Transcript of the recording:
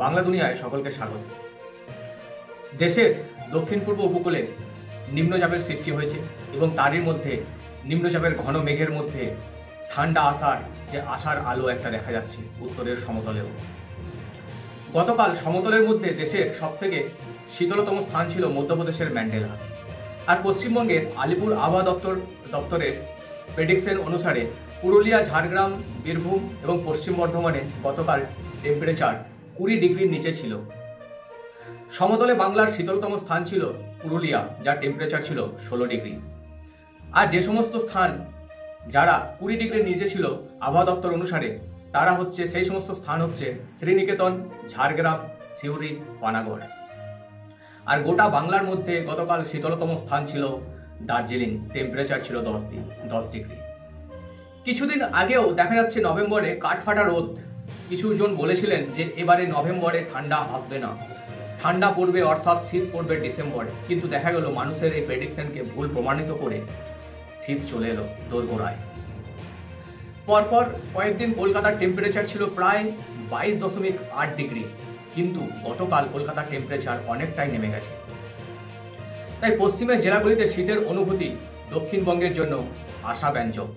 বাংলা দুনিয়ায় সকলকে স্বাগত। দেশের দক্ষিণ পূর্ব উপকূলে নিম্নচাপের সৃষ্টি হয়েছে এবং তারই মধ্যে নিম্নচাপের ঘন মেঘের মধ্যে ঠান্ডা আসার আলো একটা দেখা যাচ্ছে উত্তরের সমতলেও। গতকাল সমতলের মধ্যে দেশের সবথেকে শীতলতম স্থান ছিল মধ্যপ্রদেশের ম্যান্ডেলা। আর পশ্চিমবঙ্গের আলিপুর আবহাওয়া দপ্তরের প্রেডিকশন অনুসারে পুরুলিয়া, ঝাড়গ্রাম, বীরভূম এবং পশ্চিম বর্ধমানে গতকাল টেম্পারেচার 20 ডিগ্রির নিচে ছিল। সমতলে বাংলার শীতলতম স্থান ছিল পুরুলিয়া, যার টেম্পারেচার ছিল 16 ডিগ্রি। আর যে সমস্ত স্থান যারা 20 ডিগ্রির নিচে ছিল আবহাওয়া দপ্তর অনুসারে, তারা হচ্ছে সেই সমস্ত স্থান হচ্ছে শ্রীনিকেতন, ঝাড়গ্রাম, সিউড়ি, পানাগড়। আর গোটা বাংলার মধ্যে গতকাল শীতলতম স্থান ছিল দার্জিলিং, টেম্পারেচার ছিল 10 ডিগ্রি। কিছুদিন আগেও দেখা যাচ্ছে নভেম্বরে কাঠফাটা রোদ। কিছু জন বলেছিলেন যে এবারে নভেম্বরে ঠান্ডা আসবে না, ঠান্ডা পড়বে অর্থাৎ শীত পড়বে ডিসেম্বরে। কিন্তু দেখা গেল মানুষের এই প্রেডিকশনকে ভুল প্রমাণিত করে শীত চলে এলো দোরগোড়ায়। পরপর কয়েকদিন কলকাতার টেম্পারেচার ছিল প্রায় 22.8 ডিগ্রি, কিন্তু গতকাল কলকাতার টেম্পারেচার অনেকটাই নেমে গেছে। তাই পশ্চিমের জেলাগুলিতে শীতের অনুভূতি দক্ষিণবঙ্গের জন্য আশাব্যঞ্জক।